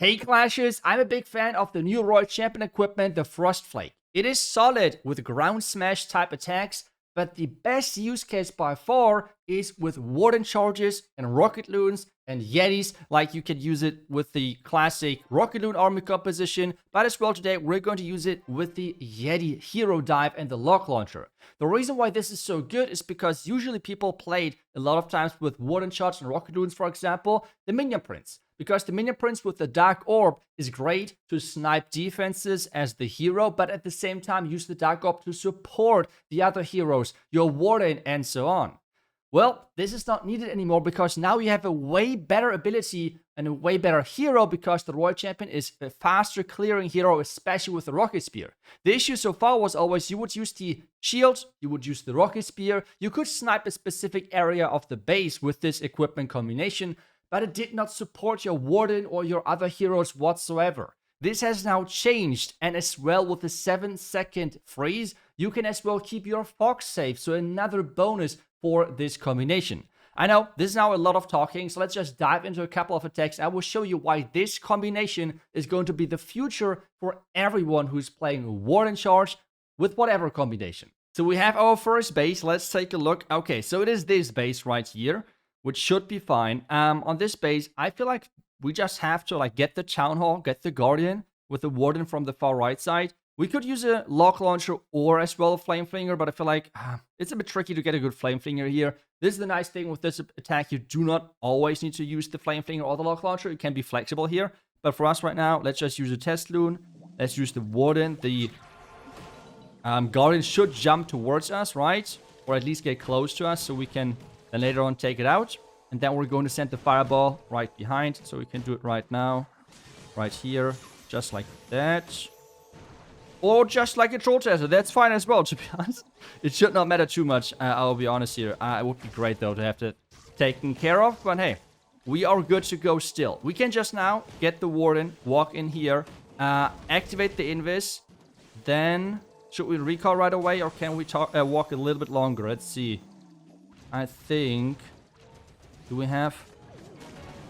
Hey Clashers, I'm a big fan of the new Royal Champion equipment, the Flake. It is solid with ground smash type attacks, but the best use case by far is with Warden charges and Rocket Loons and Yetis, like you can use it with the classic Rocket Loon army composition, but as well today we're going to use it with the Yeti Hero Dive and the Lock Launcher. The reason why this is so good is because usually people played a lot of times with Warden charge and Rocket Loons, for example, the Minion Prince. Because the Minion Prince with the Dark Orb is great to snipe defenses as the hero, but at the same time use the Dark Orb to support the other heroes, your Warden, and so on. Well, this is not needed anymore because now you have a way better ability and a way better hero because the Royal Champion is a faster clearing hero, especially with the Rocket Spear. The issue so far was always you would use the shield, you would use the Rocket Spear, you could snipe a specific area of the base with this equipment combination, but it did not support your Warden or your other heroes whatsoever. This has now changed, and as well with the 7-second freeze, you can as well keep your Fox safe, so another bonus for this combination. I know, this is now a lot of talking, so let's just dive into a couple of attacks. I will show you why this combination is going to be the future for everyone who's playing Warden Charge with whatever combination. So we have our first base, let's take a look. Okay, so it is this base right here, which should be fine. On this base, I feel like we just have to get the Town Hall, get the Guardian with the Warden from the far right side. We could use a Lock Launcher or as well a Flame Flinger, but I feel like it's a bit tricky to get a good Flame Flinger here. This is the nice thing with this attack. You do not always need to use the Flame Flinger or the Lock Launcher. It can be flexible here. But for us right now, let's just use a Test Loon. Let's use the Warden. The Guardian should jump towards us, right? Or at least get close to us so we can then later on take it out. And then we're going to send the Fireball right behind. So we can do it right now. Right here. Just like that. Or just like a Troll Tester. That's fine as well, to be honest. It should not matter too much, I'll be honest here. It would be great, though, to have that taken care of. But hey, we are good to go still. We can just now get the Warden, walk in here, activate the Invis. Then, should we recall right away? Or can we walk a little bit longer? Let's see. I think... Do we have...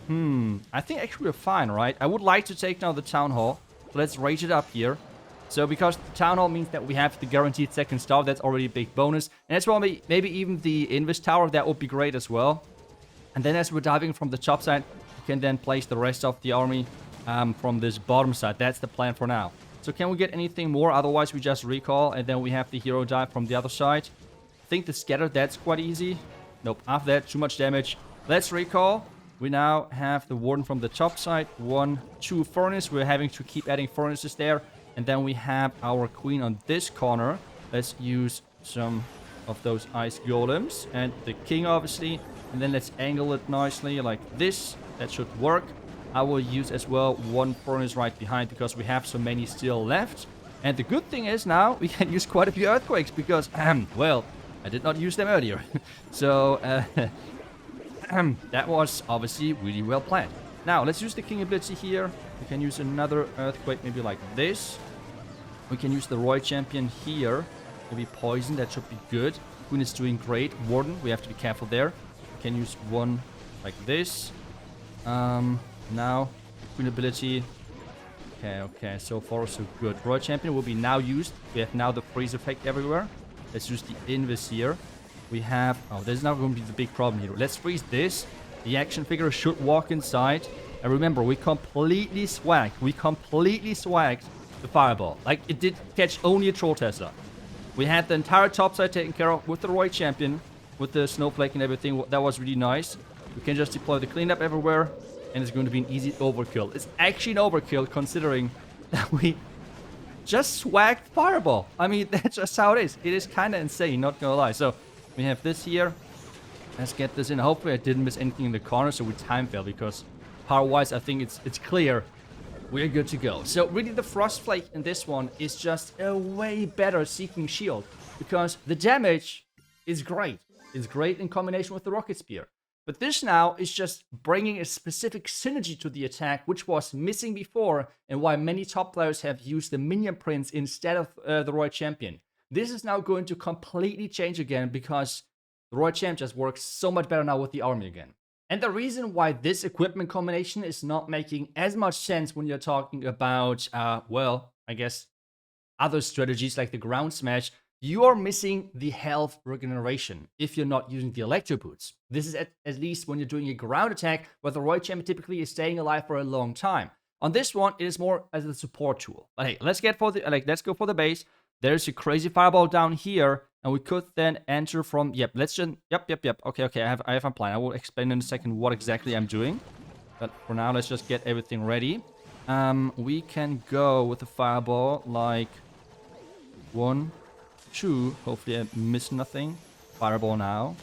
I think actually we're fine, right? I would like to take now the Town Hall. So let's rage it up here. So because the Town Hall means that we have the guaranteed second star, that's already a big bonus. And that's why maybe even the Invis Tower, that would be great as well. And then as we're diving from the top side, we can then place the rest of the army from this bottom side. That's the plan for now. So can we get anything more? Otherwise we just recall and then we have the hero dive from the other side. I think the scatter, that's quite easy. Nope, after that, too much damage. Let's recall. We now have the Warden from the top side. 1, 2 furnace. We're having to keep adding furnaces there. And then we have our queen on this corner. Let's use some of those ice golems. And the king, obviously. And then let's angle it nicely like this. That should work. I will use as well 1 furnace right behind because we have so many still left. And the good thing is now we can use quite a few earthquakes because, well, I did not use them earlier. So, that was obviously really well planned. Now, let's use the king ability here. We can use another earthquake, maybe like this. We can use the Royal Champion here. Maybe poison, that should be good. Queen is doing great. Warden, we have to be careful there. We can use one like this. Now, Queen ability. Okay, so far so good. Royal Champion will be now used. We have now the freeze effect everywhere. Let's use the Invis here. We have... Oh, there's not going to be the big problem here. Let's freeze this. The action figure should walk inside. And remember, we completely swagged. The Fireball. Like, it did catch only a Troll Tester. We had the entire top side taken care of with the Royal Champion. With the Snowflake and everything. That was really nice. We can just deploy the cleanup everywhere. And it's going to be an easy overkill. It's actually an overkill considering that we just swagged Fireball. I mean, that's just how it is. It is kind of insane, not gonna lie. So, we have this here. Let's get this in. Hopefully I didn't miss anything in the corner, so we time fail because power-wise, I think it's clear. We're good to go. So really the Flake in this one is just a way better Seeking Shield because the damage is great. It's great in combination with the Rocket Spear. But this now is just bringing a specific synergy to the attack, which was missing before, and why many top players have used the Minion Prince instead of the Royal Champion. This is now going to completely change again because the Royal Champ just works so much better now with the army again. And the reason why this equipment combination is not making as much sense when you're talking about, well, I guess other strategies like the ground smash, you are missing the health regeneration if you're not using the electro boots. This is at least when you're doing a ground attack where the Royal Champion typically is staying alive for a long time. On this one, it is more as a support tool. But hey, let's go for the base. There's a crazy fireball down here, and we could then enter from. Yep, let's just. Yep. Okay. I have a plan. I will explain in a second what exactly I'm doing. But for now, let's just get everything ready. We can go with the fireball like 1, 2. Hopefully, I missed nothing. Fireball now.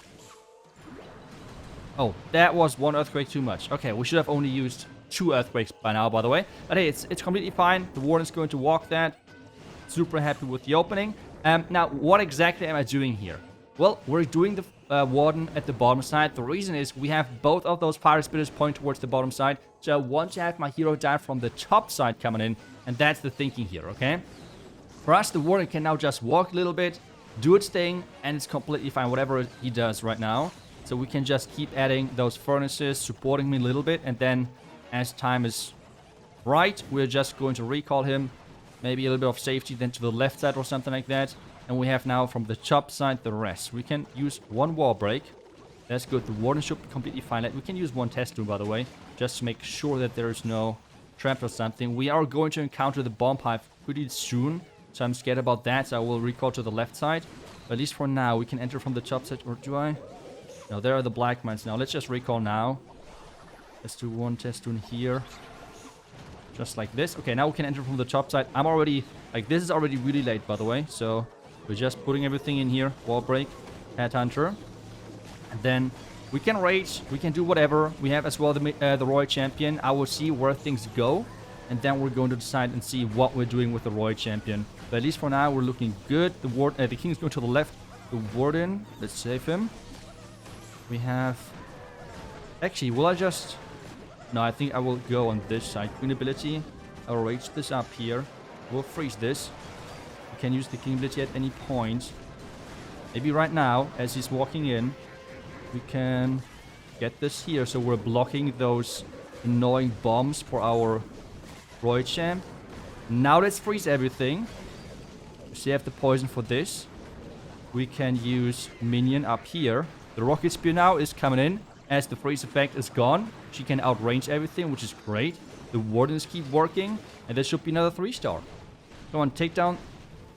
Oh, that was 1 earthquake too much. Okay, we should have only used 2 earthquakes by now, by the way. But hey, it's completely fine. The Warden's going to walk that. Super happy with the opening. Now, what exactly am I doing here? Well, we're doing the Warden at the bottom side. The reason is we have both of those fire spitters point towards the bottom side. So I want to have my hero die from the top side coming in. And that's the thinking here, okay? For us, the Warden can now just walk a little bit, do its thing, and it's completely fine, whatever he does right now. So we can just keep adding those furnaces, supporting me a little bit, and then as time is right, we're just going to recall him. Maybe a little bit of safety then to the left side or something like that. And we have now from the top side the rest. We can use 1 wall break. That's good. The Warden should be completely fine. We can use 1 test room, by the way, just to make sure that there is no trap or something. We are going to encounter the bomb pipe pretty soon, so I'm scared about that. So I will recall to the left side. But at least for now, we can enter from the top side. Or do I? No, there are the black mines now. Let's just recall now. Let's do 1 test room here. Just like this. Okay, now we can enter from the top side. I'm already, like, this is already really late, by the way. So we're just putting everything in here. Wall break, headhunter. And then we can rage. We can do whatever. We have as well the Royal Champion. I will see where things go. And then we're going to decide and see what we're doing with the Royal Champion. But at least for now, we're looking good. The King's going to the left. The Warden. Let's save him. We have... Actually, will I just... No, I think I will go on this side. Queen ability. I'll rage this up here. We'll freeze this. We can use the King ability at any point. Maybe right now, as he's walking in, we can get this here. So we're blocking those annoying bombs for our Royal Champ. Now let's freeze everything. So you have the poison for this. We can use minion up here. The rocket spear now is coming in. As the freeze effect is gone, she can outrange everything, which is great. The Wardens keep working, and there should be another 3-star. Come on, take down...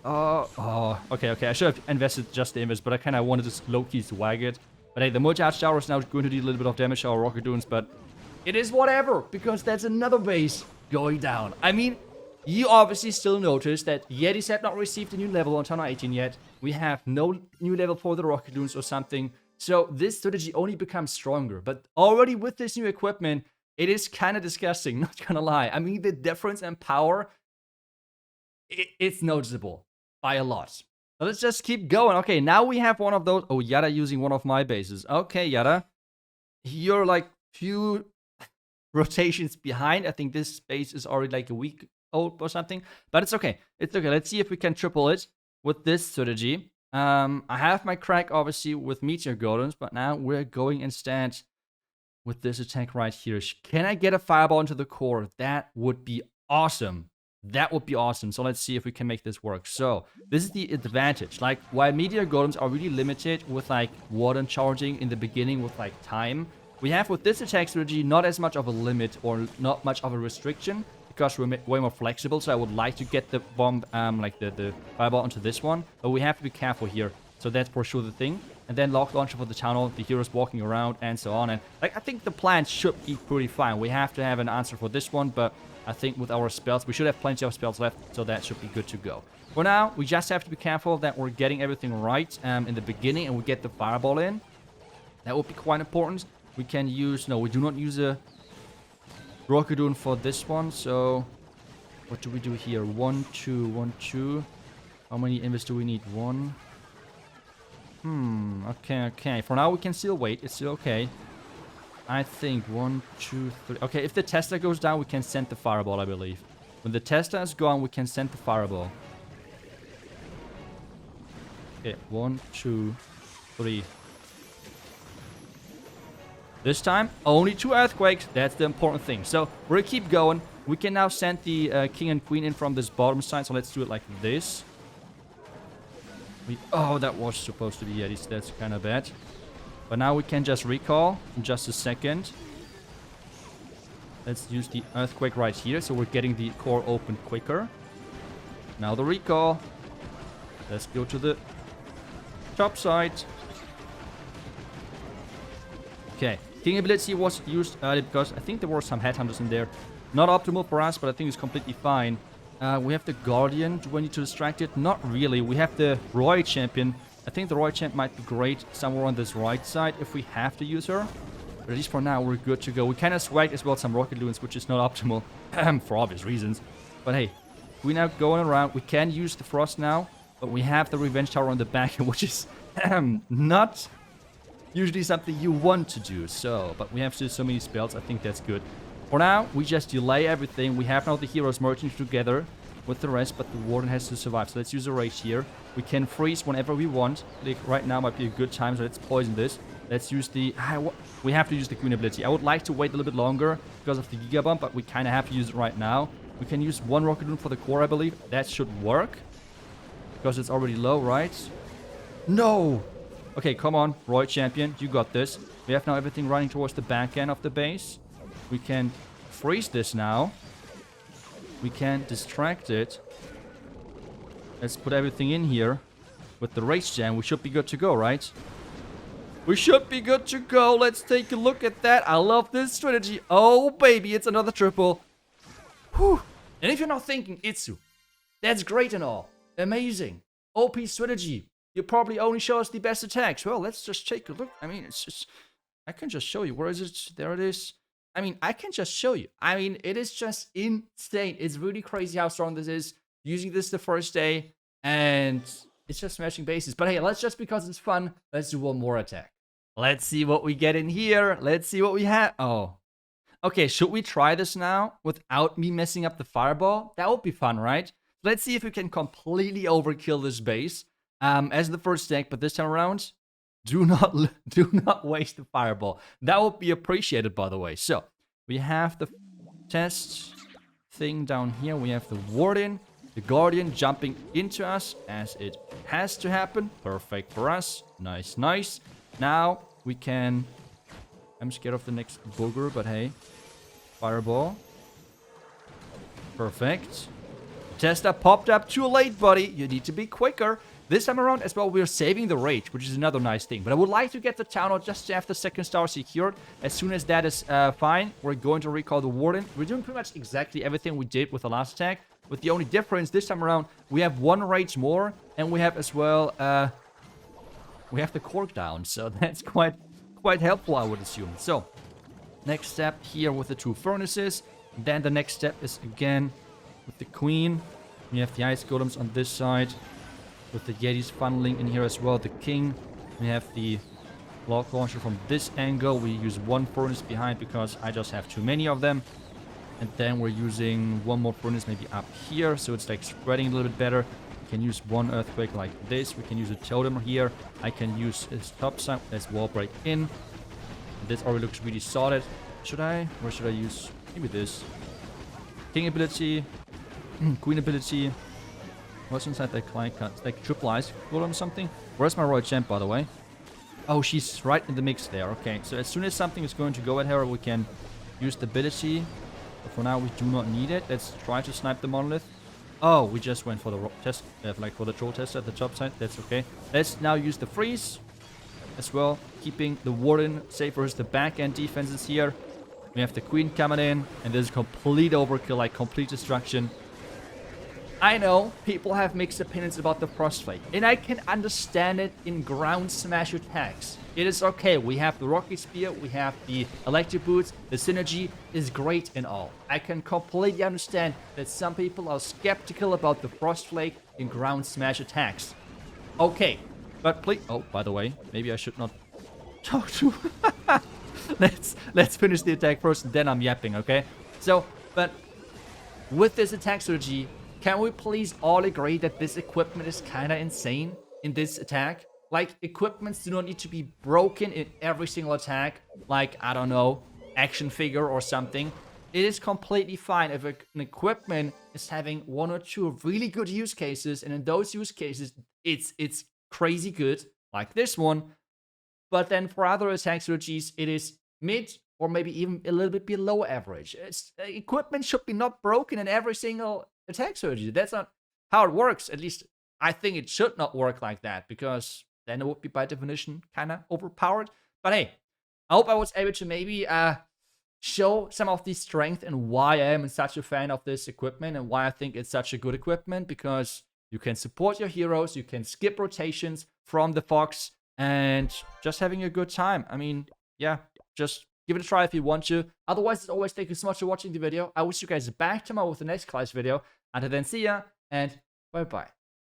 Okay. I should have invested just the invis, but I kind of wanted to low-key swag it. But hey, the multi-arch tower is now going to do a little bit of damage to our rocket dunes, but it is whatever, because that's another base going down. I mean, you obviously still notice that Yetis have not received a new level on Tower 18 yet. We have no new level for the rocket dunes or something. So this strategy only becomes stronger. But already with this new equipment, it is kind of disgusting, not gonna lie. I mean, the difference in power, it's noticeable by a lot. So let's just keep going. Okay, now we have one of those. Oh, Yada using one of my bases. Okay, Yada. You're like few rotations behind. I think this base is already like a week old or something. But it's okay. It's okay. Let's see if we can triple it with this strategy. I have my crack, obviously, with Meteor Golems, but now we're going instead with this attack right here. Can I get a fireball into the core? That would be awesome. That would be awesome. So let's see if we can make this work. So this is the advantage. Like, while Meteor Golems are really limited with, like, Warden charging in the beginning with, like, time, we have with this attack strategy not as much of a limit or not much of a restriction, because we're way more flexible. So I would like to get the bomb, like the fireball onto this one, but we have to be careful here. So that's for sure the thing. And then lock launcher for the tunnel, the heroes walking around, and so on. And like, I think the plan should be pretty fine. We have to have an answer for this one, but I think with our spells, we should have plenty of spells left, so that should be good to go. For now, we just have to be careful that we're getting everything right in the beginning, and we get the fireball in. That would be quite important. We can use... No, we do not use a Rocketdoon for this one, so what do we do here? 1, 2, 1, 2. How many invis do we need? 1. Okay. For now, we can still wait. It's still okay. I think 1, 2, 3. Okay, if the tester goes down, we can send the fireball, I believe. When the tester is gone, we can send the fireball. Okay, 1, 2, 3. This time, only 2 earthquakes. That's the important thing. So we'll keep going. We can now send the king and queen in from this bottom side. So let's do it like this. Oh, that was supposed to be Yetis. That's kind of bad. But now we can just recall in just a second. Let's use the earthquake right here. So we're getting the core open quicker. Now the recall. Let's go to the top side. Okay. King ability was used early because I think there were some headhunters in there. Not optimal for us, but I think it's completely fine. We have the Guardian. Do we need to distract it? Not really. We have the Roy Champion. I think the Roy Champ might be great somewhere on this right side if we have to use her. But at least for now, we're good to go. We kind of swagged as well some Rocket Loons, which is not optimal for obvious reasons. But hey, we're now going around. We can use the Frost now, but we have the Revenge Tower on the back, which is not usually something you want to do. So, but we have still so many spells. I think that's good. For now, we just delay everything. We have now the heroes merging together with the rest, but the Warden has to survive. So let's use a rage here. We can freeze whenever we want. Like right now might be a good time, so let's poison this. Let's use the... we have to use the Queen ability. I would like to wait a little bit longer because of the Giga Bomb, but we kind of have to use it right now. We can use 1 Rocket Loon for the core, I believe. That should work. Because it's already low, right? No! Okay, come on, Roy Champion. You got this. We have now everything running towards the back end of the base. We can freeze this now. We can distract it. Let's put everything in here. With the Rage Jam, we should be good to go, right? We should be good to go. Let's take a look at that. I love this strategy. Oh, baby, it's another triple. Whew. And if you're not thinking, iTzu, that's great and all. Amazing. OP strategy. You probably only show us the best attacks. Well, let's just take a look. I mean, it's just... I can just show you. Where is it? There it is. I mean, I can just show you. I mean, it is just insane. It's really crazy how strong this is. Using this the first day, and it's just smashing bases. But hey, let's just, because it's fun, let's do one more attack. Let's see what we get in here. Let's see what we have. Oh. Okay, should we try this now without me messing up the fireball? That would be fun, right? Let's see if we can completely overkill this base as the first deck, but this time around, do not waste the fireball. That would be appreciated, by the way. So, we have the test thing down here. We have the Warden, the Guardian jumping into us as it has to happen. Perfect for us. Nice, nice. Now, we can... I'm scared of the next booger, but hey. Fireball. Perfect. Tester popped up too late, buddy. You need to be quicker. This time around as well, we're saving the rage, which is another nice thing. But I would like to get the town hall just to have the second star secured. As soon as that is fine, we're going to recall the Warden. We're doing pretty much exactly everything we did with the last attack. With the only difference this time around, we have 1 rage more. And we have as well, we have the cork down. So that's quite helpful, I would assume. So, next step here with the 2 furnaces. Then the next step is again with the Queen. We have the ice golems on this side. With the Yetis funneling in here as well. The King. We have the block launcher from this angle. We use 1 furnace behind because I just have too many of them. And then we're using 1 more furnace maybe up here. So it's like spreading a little bit better. We can use 1 earthquake like this. We can use a totem here. I can use this top side as wall break in. This already looks really solid. Should I? Where should I use? Maybe this. King ability. Queen ability. What's inside that client cut? It's like triple ice golem or something. Where's my Royal Champ, by the way? Oh, she's right in the mix there. Okay, so as soon as something is going to go at her, we can use the ability. But for now, we do not need it. Let's try to snipe the monolith. Oh, we just went for the test, like for the troll test at the top side. That's okay. Let's now use the freeze as well, keeping the Warden safe versus the back end defenses here. We have the Queen coming in, and this is complete overkill, like complete destruction. I know people have mixed opinions about the Frostflake, and I can understand it in ground smash attacks. It is okay. We have the Rocket Spear, we have the Electric Boots, the synergy is great and all. I can completely understand that some people are skeptical about the Frostflake in ground smash attacks. Okay, but please... Oh, by the way, maybe I should not talk to... let's finish the attack first, and then I'm yapping, okay? So, but with this attack strategy, can we please all agree that this equipment is kinda insane in this attack? Like, equipments do not need to be broken in every single attack, like, I don't know, action figure or something. It is completely fine if an equipment is having 1 or 2 really good use cases, and in those use cases, it's crazy good, like this one. But then for other attack strategies, it is mid or maybe even a little bit below average. Equipment should be not broken in every single attack strategy. That's not how it works. At least I think it should not work like that, because then it would be by definition kind of overpowered. But hey, I hope I was able to maybe show some of the strength and why I am such a fan of this equipment and why I think it's such a good equipment, because you can support your heroes, you can skip rotations from the Fox, and just having a good time. I mean, yeah, just give it a try if you want to. Otherwise, as always, thank you so much for watching the video. I wish you guys back tomorrow with the next class video. Until then, see ya, and bye-bye.